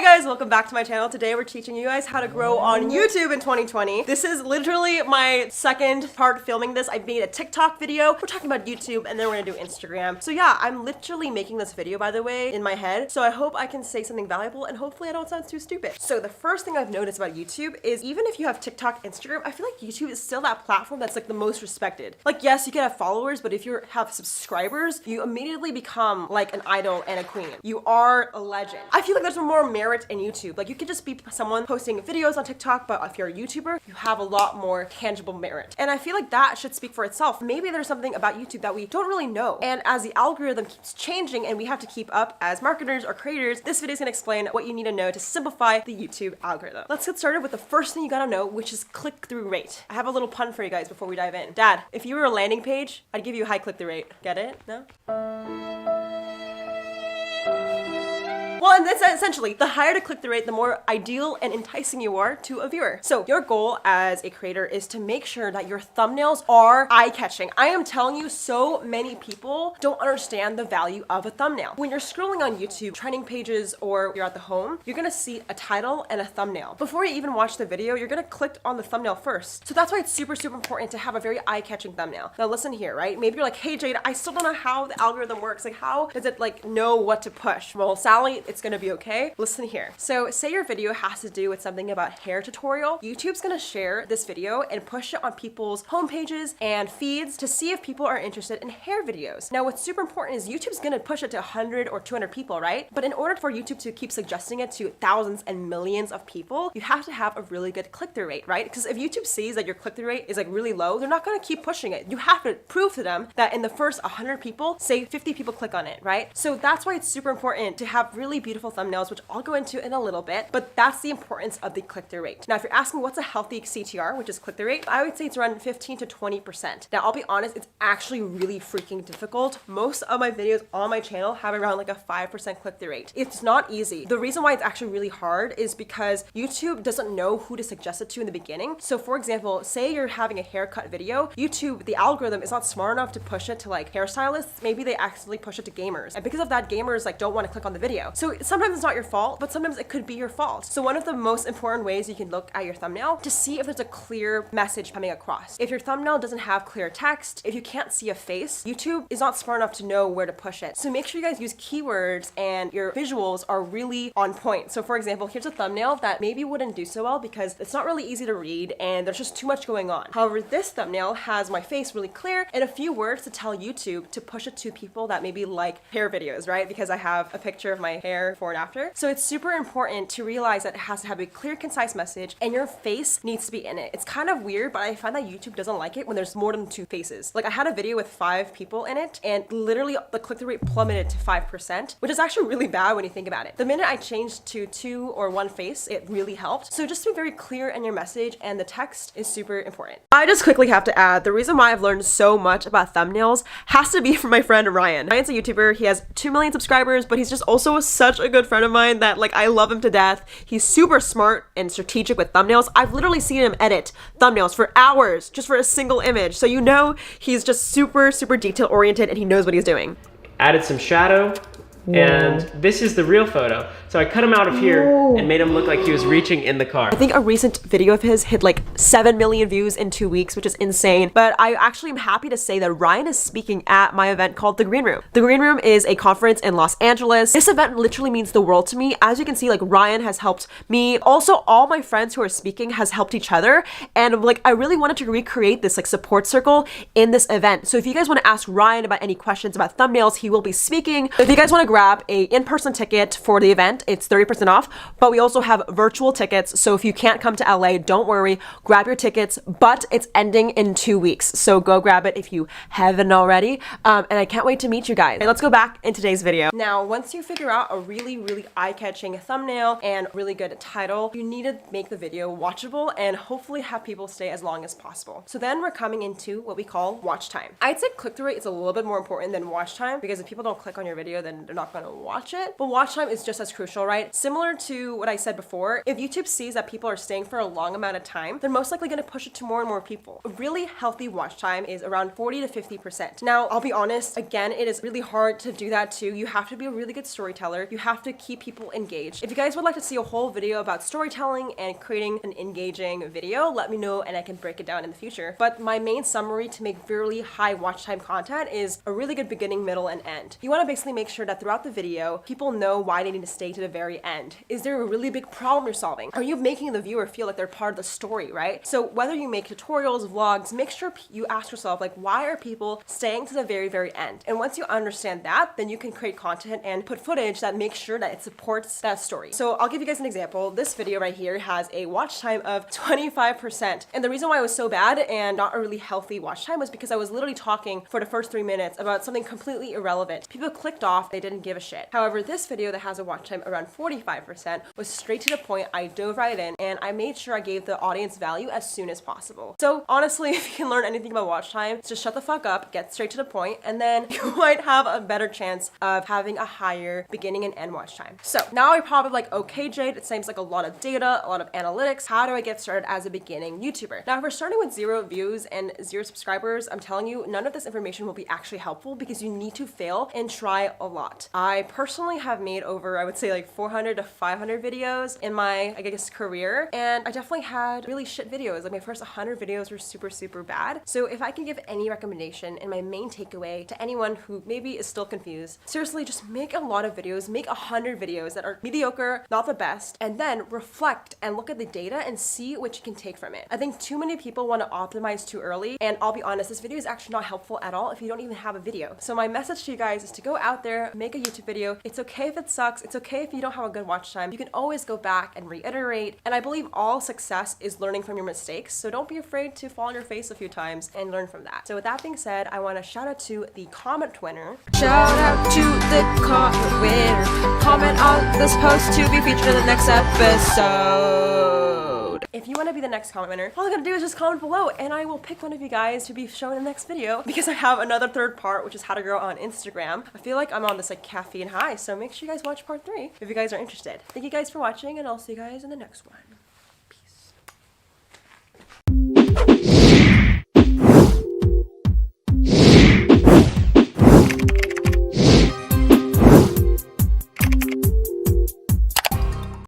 Hey guys, welcome back to my channel. Today we're teaching you guys how to grow on YouTube in 2020. This is literally my second part filming this. I made a TikTok video. We're talking about YouTube and then we're gonna do Instagram. So yeah, I'm literally making this video, by the way, in my head. So I hope I can say something valuable and hopefully I don't sound too stupid. So the first thing I've noticed about YouTube is even if you have TikTok, Instagram, I feel like YouTube is still that platform that's like the most respected. Like yes, you can have followers, but if you have subscribers, you immediately become like an idol and a queen. You are a legend. I feel like there's more merit in YouTube. Like you could just be someone posting videos on TikTok, but if you're a YouTuber, you have a lot more tangible merit. And I feel like that should speak for itself. Maybe there's something about YouTube that we don't really know. And as the algorithm keeps changing and we have to keep up as marketers or creators, this video is gonna explain what you need to know to simplify the YouTube algorithm. Let's get started with the first thing you gotta know, which is click-through rate. I have a little pun for you guys before we dive in. Dad, if you were a landing page, I'd give you a high click-through rate. Get it? No? Well, and that's essentially, the higher the click-through rate, the more ideal and enticing you are to a viewer. So your goal as a creator is to make sure that your thumbnails are eye-catching. I am telling you, so many people don't understand the value of a thumbnail. When you're scrolling on YouTube, trending pages, or you're at the home, you're gonna see a title and a thumbnail. Before you even watch the video, you're gonna click on the thumbnail first. So that's why it's super, super important to have a very eye-catching thumbnail. Now listen here, right? Maybe you're like, hey Jade, I still don't know how the algorithm works. Like how does it like know what to push? Well, Sally, it's gonna be okay. Listen here. So say your video has to do with something about hair tutorial. YouTube's gonna share this video and push it on people's homepages and feeds to see if people are interested in hair videos. Now what's super important is YouTube's gonna push it to 100 or 200 people, right? But in order for YouTube to keep suggesting it to thousands and millions of people, you have to have a really good click-through rate, right? Because if YouTube sees that your click-through rate is like really low, they're not gonna keep pushing it. You have to prove to them that in the first 100 people, say 50 people click on it, right? So that's why it's super important to have really beautiful thumbnails, which I'll go into in a little bit, but that's the importance of the click-through rate. Now, if you're asking what's a healthy CTR, which is click-through rate, I would say it's around 15 to 20%. Now, I'll be honest, it's actually really freaking difficult. Most of my videos on my channel have around like a 5% click-through rate. It's not easy. The reason why it's actually really hard is because YouTube doesn't know who to suggest it to in the beginning. So for example, say you're having a haircut video, YouTube, the algorithm is not smart enough to push it to like hairstylists. Maybe they accidentally push it to gamers. And because of that, gamers like don't want to click on the video. So sometimes it's not your fault, but sometimes it could be your fault. So one of the most important ways you can look at your thumbnail to see if there's a clear message coming across. If your thumbnail doesn't have clear text, if you can't see a face, YouTube is not smart enough to know where to push it. So make sure you guys use keywords and your visuals are really on point. So for example, here's a thumbnail that maybe wouldn't do so well because it's not really easy to read and there's just too much going on. However, this thumbnail has my face really clear and a few words to tell YouTube to push it to people that maybe like hair videos, right? Because I have a picture of my hair before and after. So it's super important to realize that it has to have a clear, concise message and your face needs to be in it. It's kind of weird, but I find that YouTube doesn't like it when there's more than 2 faces. Like I had a video with 5 people in it and literally the click-through rate plummeted to 5%, which is actually really bad when you think about it. The minute I changed to 2 or 1 face, it really helped. So just be very clear in your message and the text is super important. I just quickly have to add, the reason why I've learned so much about thumbnails has to be from my friend Ryan. Ryan's a YouTuber. He has 2 million subscribers, but he's just also such a good friend of mine that like I love him to death. He's super smart and strategic with thumbnails. I've literally seen him edit thumbnails for hours just for a single image. So you know he's just super, super detail oriented and he knows what he's doing. Added some shadow. And this is the real photo. So I cut him out of here and made him look like he was reaching in the car. I think a recent video of his hit like 7 million views in 2 weeks, which is insane. But I actually am happy to say that Ryan is speaking at my event called The Green Room. The Green Room is a conference in Los Angeles. This event literally means the world to me. As you can see, like Ryan has helped me. Also, all my friends who are speaking has helped each other. And like, I really wanted to recreate this like support circle in this event. So if you guys want to ask Ryan about any questions about thumbnails, he will be speaking. If you guys want to grab a in-person ticket for the event, it's 30% off, but we also have virtual tickets. So if you can't come to LA, don't worry, grab your tickets, but it's ending in 2 weeks. So go grab it if you haven't already. And I can't wait to meet you guys. Okay, let's go back in today's video. Now, once you figure out a really, really eye-catching thumbnail and really good title, you need to make the video watchable and hopefully have people stay as long as possible. So then we're coming into what we call watch time. I'd say click-through rate is a little bit more important than watch time because if people don't click on your video, then they're not gonna watch it. But watch time is just as crucial. social, right? Similar to what I said before, if YouTube sees that people are staying for a long amount of time, they're most likely going to push it to more and more people. A really healthy watch time is around 40 to 50%. Now, I'll be honest, again, it is really hard to do that too. You have to be a really good storyteller. You have to keep people engaged. If you guys would like to see a whole video about storytelling and creating an engaging video, let me know and I can break it down in the future. But my main summary to make really high watch time content is a really good beginning, middle, and end. You want to basically make sure that throughout the video, people know why they need to stay to the very end. Is there a really big problem you're solving? Are you making the viewer feel like they're part of the story, right? So whether you make tutorials, vlogs, make sure you ask yourself, like, why are people staying to the very, very end? And once you understand that, then you can create content and put footage that makes sure that it supports that story. So I'll give you guys an example. This video right here has a watch time of 25%. And the reason why it was so bad and not a really healthy watch time was because I was literally talking for the first 3 minutes about something completely irrelevant. People clicked off, they didn't give a shit. However, this video that has a watch time around 45% was straight to the point. I dove right in and I made sure I gave the audience value as soon as possible. So honestly, if you can learn anything about watch time, just shut the fuck up, get straight to the point, and then you might have a better chance of having a higher beginning and end watch time. So now you're probably like, okay, Jade, it seems like a lot of data, a lot of analytics. How do I get started as a beginning YouTuber? Now, if we're starting with 0 views and 0 subscribers, I'm telling you, none of this information will be actually helpful because you need to fail and try a lot. I personally have made over, I would say like 400 to 500 videos in my, I guess, career. And I definitely had really shit videos. Like my first 100 videos were super, super bad. So if I can give any recommendation and my main takeaway to anyone who maybe is still confused, seriously, just make a lot of videos, make 100 videos that are mediocre, not the best, and then reflect and look at the data and see what you can take from it. I think too many people want to optimize too early. And I'll be honest, this video is actually not helpful at all if you don't even have a video. So my message to you guys is to go out there, make a YouTube video. It's okay if it sucks. It's okay if you don't have a good watch time. You can always go back and reiterate. And I believe all success is learning from your mistakes. So don't be afraid to fall on your face a few times and learn from that. So with that being said, I want to shout out to the comment winner. Shout out to the comment winner. Comment on this post to be featured in the next episode. If you want to be the next comment winner, all you gotta do is just comment below and I will pick one of you guys to be shown in the next video because I have another third part, which is how to grow on Instagram. I feel like I'm on this like caffeine high, so make sure you guys watch part 3 if you guys are interested. Thank you guys for watching and I'll see you guys in the next one.